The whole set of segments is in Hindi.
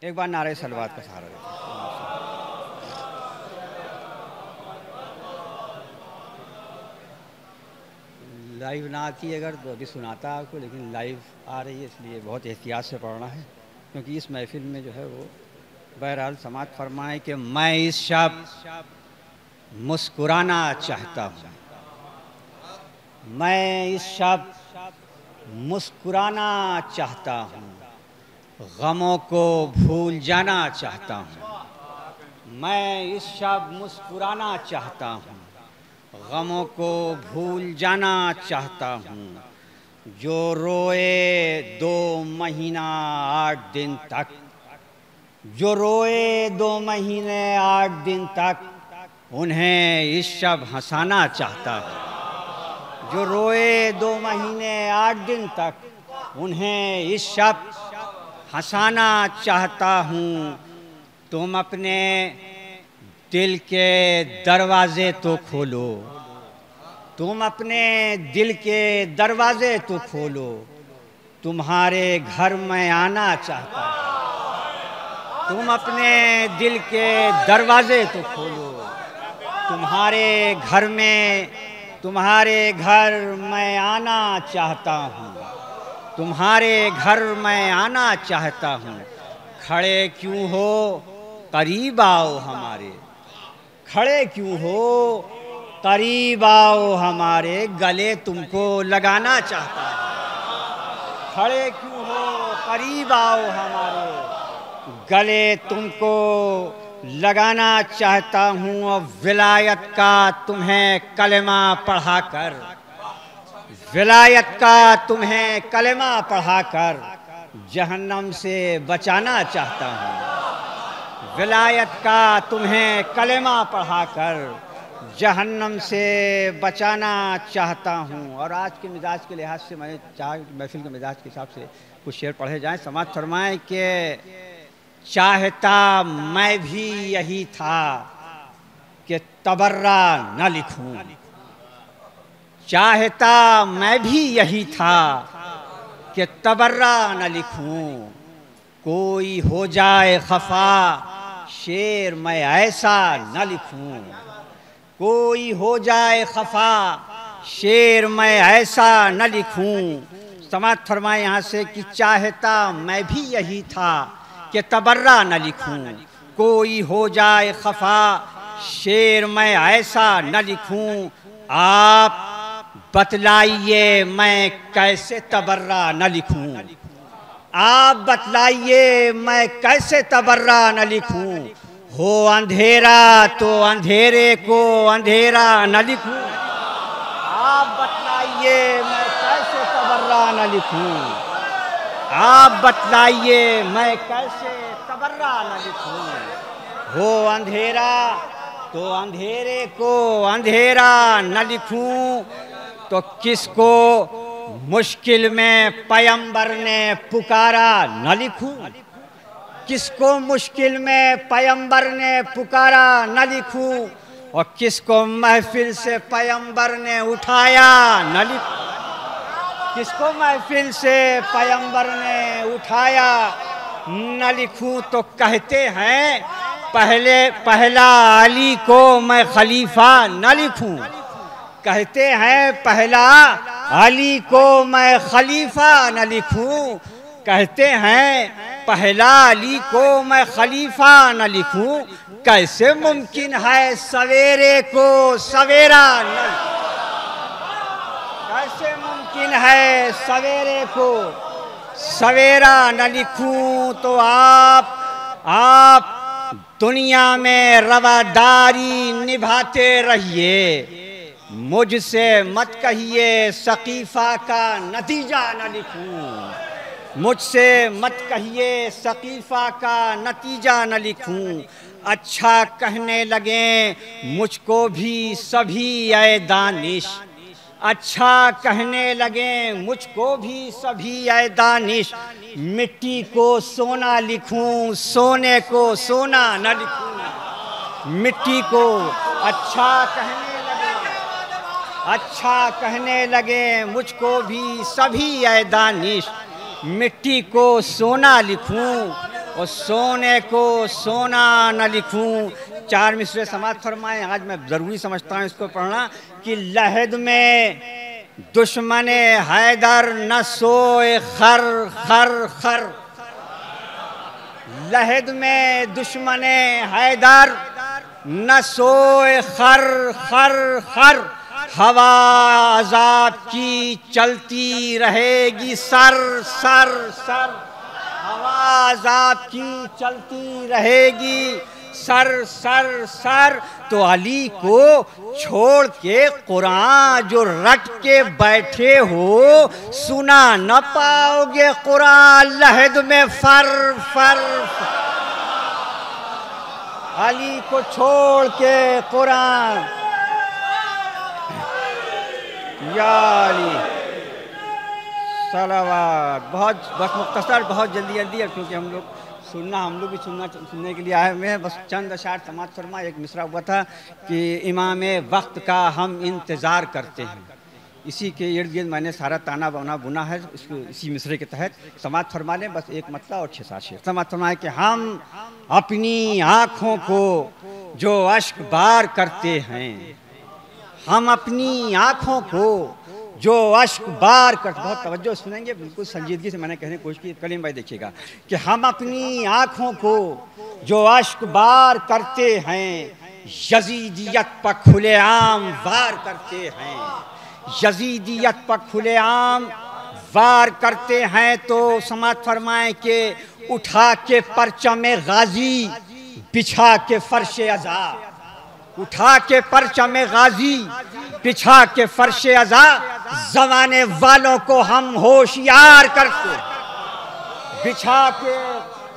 एक बार नारे सलवात का सहारा देते हैं। लाइव ना आती अगर तो अभी सुनाता आपको, लेकिन लाइव आ रही है इसलिए बहुत एहतियात से पढ़ना है, क्योंकि इस महफिल में जो है वो बहरहाल समाज फरमाए कि मैं इस शब मुस्कुराना चाहता हूँ, मैं इस शब मुस्कुराना चाहता हूँ, गमों को भूल जाना चाहता हूँ, मैं इस शब मुस्कुराना चाहता हूँ, गमों को भूल जाना चाहता हूँ, जो रोए 2 महीना 8 दिन तक, जो रोए 2 महीने 8 दिन तक, उन्हें इस शब हंसाना चाहता हूँ, जो रोए 2 महीने 8 दिन तक, उन्हें इस शब हंसाना चाहता हूँ। तुम अपने दिल के दरवाजे तो खोलो, तुम अपने दिल के दरवाजे तो खोलो, तुम्हारे घर में आना चाहता हूँ, तुम अपने दिल के दरवाजे तो खोलो, तुम्हारे घर में आना चाहता हूँ, तुम्हारे घर में आना चाहता हूँ। खड़े क्यों हो करीब आओ हमारे, खड़े क्यों हो करीब आओ हमारे, गले तुमको लगाना चाहता हूँ। खड़े क्यों हो करीब आओ हमारे, गले तुमको लगाना चाहता हूँ। और विलायत का तुम्हें कलेमा पढ़ाकर, विलायत का तुम्हें कलेमा पढ़ाकर जहन्नम से बचाना चाहता हूँ, विलायत का तुम्हें कलेमा पढ़ाकर जहन्नम से बचाना चाहता हूँ। और आज के मिजाज के लिहाज से मैंने चाहा महफिल के मिजाज के हिसाब से कुछ शेर पढ़े जाएं। समाज फरमाएं कि चाहता मैं भी यही था कि तबर्रा न लिखूं, चाहता मैं भी यही था कि तबर्रा न लिखूं, कोई हो जाए खफा शेर मैं ऐसा न लिखूं, कोई हो जाए खफा शेर मैं ऐसा न लिखूं। समाज फरमाए यहाँ से कि चाहता मैं भी यही था कि तबर्रा न लिखूं, कोई हो जाए खफा शेर मैं ऐसा न लिखूं। आप बतलाइए मैं कैसे तबर्रा न लिखूं, आप बतलाइए मैं कैसे तबर्रा न लिखूं। हो अंधेरा तो अंधेरे को अंधेरा न लिखूं, आप बतलाइए मैं कैसे तबर्रा न लिखूं, आप बतलाइए मैं कैसे तबर्रा न लिखूं। हो अंधेरा तो अंधेरे को अंधेरा न लिखूं, तो किसको मुश्किल में पैगंबर ने पुकारा न लिखूं, किसको मुश्किल में पैगंबर ने पुकारा न लिखूं। और किसको महफिल से पैगंबर ने उठाया न लिखूं, किसको महफिल से पैगंबर ने उठाया न लिखूं। तो कहते हैं पहला अली को मैं खलीफा न लिखूं, कहते हैं पहला अली को मैं खलीफा न लिखूं, कहते हैं पहला अली को मैं खलीफा न लिखूं। कैसे मुमकिन है सवेरे को सवेरा न, कैसे मुमकिन है सवेरे को सवेरा न लिखूं। तो आप दुनिया में रवादारी निभाते रहिए, मुझसे मत कहिए सकीफा का नतीजा न लिखूं, मुझसे मत कहिए सकीफा का नतीजा न लिखूं। अच्छा कहने लगे मुझको भी सभी ऐ दानिश, अच्छा कहने लगे मुझको भी सभी ऐ दानिश। मिट्टी को सोना लिखूं सोने को सोना न लिखूं, मिट्टी को अच्छा कहने लगे मुझको भी सभी ऐ दानिश। मिट्टी को सोना लिखूं और सोने को सोना न लिखूं। 4 मिसरे समाप्त फरमाए। आज मैं ज़रूरी समझता हूँ इसको पढ़ना कि लहद में दुश्मने हैदर न सोए खर खर खर। लहद में दुश्मने हैदर न सोए खर खर खर। हवा अज़ाब की चलती रहेगी सर सर सर। हवा अज़ाब की चलती रहेगी सर सर सर। तो अली को छोड़ के कुरान जो रट के बैठे हो, सुना न पाओगे कुरान लहद में फर फर। अली को छोड़ के कुरान या अली सलावत। बहुत बस मुख्तसर, बहुत जल्दी जल्दी है क्योंकि हम लोग भी सुनने के लिए आए हुए हैं। बस चंद अशार समाप्त फरमा। एक मिसरा हुआ था कि इमाम वक्त का हम इंतज़ार करते हैं। इसी के इर्द गिर्द मैंने सारा ताना बाना बुना है। इसको इसी मिसरे के तहत समाप्त फरमा लें। बस एक मतला और 6-7 शेर समाप्त फरमाए कि हम अपनी आँखों को जो अश्क बार करते हैं, हम अपनी आँखों को जो अश्क बार कर, बहुत तवज्जो सुनेंगे, बिल्कुल संजीदगी से मैंने कहने की कोशिश की। कलीम भाई देखिएगा कि हम अपनी आँखों को जो अश्क बार करते हैं, यजीदियत पर खुलेआम वार करते हैं, यजीदियत पर खुलेआम वार करते हैं। तो समात फरमाएं कि उठा के परचमे गाजी बिछा के फर्शे अज़ा, उठा के परचमे गाजी बिछा के फर्शे अज़ा, ज़माने वालों को हम होशियार करते। बिछा के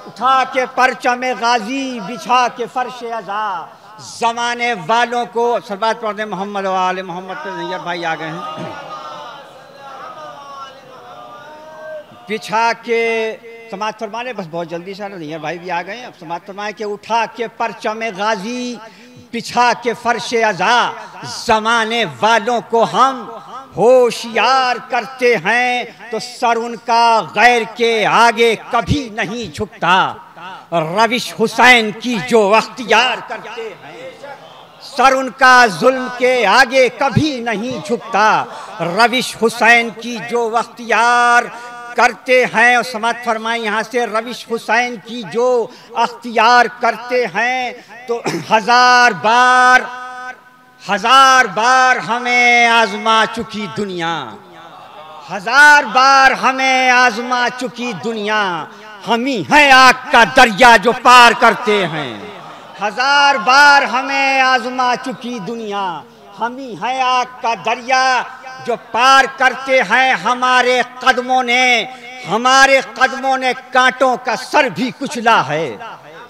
उठा के परचमे गाजी बिछा के फर्शे अज़ा, ज़माने वालों को। सल्लल्लाहु अलैहि मोहम्मद व आले मोहम्मद पे नैयर भाई आ गए हैं। बिछा के समात फरमाने, बस बहुत जल्दी से नैयर भाई भी आ गए हैं। अब समात फरमाए कि उठा के परचमे गाजी बिछा के फर्शे अज़ा, ज़माने वालों को हम होशियार करते हैं। तो सर उनका गैर के आगे कभी नहीं झुकता, रविश हुसैन की जो अख्तियार करते हैं। सर उनका जुल्म के आगे कभी नहीं झुकता, रविश हुसैन की जो अख्तियार करते हैं। और समात फरमाएं यहाँ से, रविश हुसैन की जो अख्तियार करते हैं। तो हजार बार हमें आजमा चुकी दुनिया, हजार बार हमें आजमा चुकी दुनिया, हम ही हैं आग का दरिया जो पार करते हैं। हजार बार हमें आजमा चुकी दुनिया, हम ही हैं आग का दरिया जो पार करते हैं। हमारे कदमों ने कांटों का सर भी कुचला है,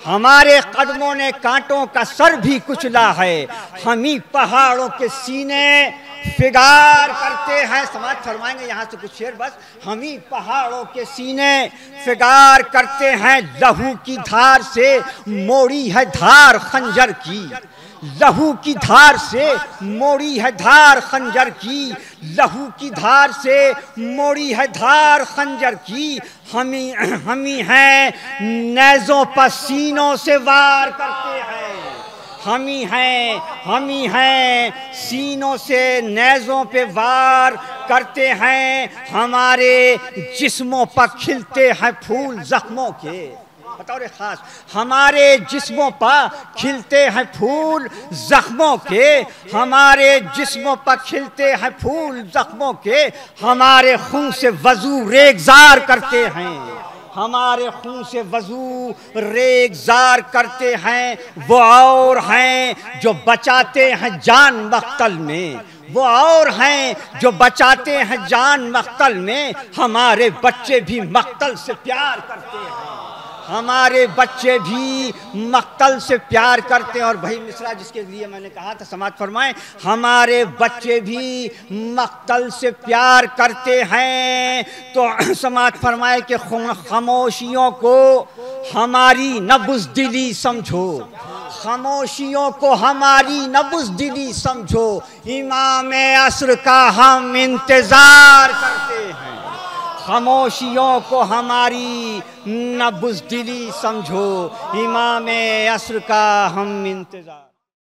हमारे कदमों ने कांटों का सर भी कुचला है। हम ही पहाड़ों के सीने फिगार करते हैं। समाज फरमाएंगे यहाँ से कुछ शेर बस। हम ही पहाड़ों के सीने फिगार करते हैं, लहू की धार से मोड़ी है धार खंजर की, लहू की धार से मोड़ी है धार खंजर की, लहू की धार से मोड़ी है धार खंजर की। हम ही हैं नेज़ों पर सीनों से वार करते हैं, हम ही हैं सीनों से नेज़ों पे वार करते हैं। हमारे जिस्मों पर खिलते हैं फूल जख्मों के, बतौर खास हमारे जिस्मों पर खिलते हैं फूल जख्मों के, हमारे जिस्मों पर खिलते हैं फूल जख्मों के। हमारे खून से वजू रेगजार करते हैं, हमारे खून से वजू रेगजार करते हैं। वो और हैं जो बचाते हैं जान मख्तल में, वो और हैं जो बचाते हैं जान मख्तल में। हमारे बच्चे भी मख्तल से प्यार करते हैं, हमारे बच्चे भी मख्तल से प्यार करते हैं। और भाई मिसरा जिसके लिए मैंने कहा था समात फरमाएं, हमारे बच्चे भी मख्तल से प्यार करते हैं। तो समात फरमाए कि खामोशियों को हमारी न बुज़दिली समझो, खामोशियों को हमारी न बुज़दिली समझो। इमाम असर का हम इंतज़ार करते हैं, खामोशियों को हमारी न बुज़दिली समझो, इमाम असर का हम इंतजार।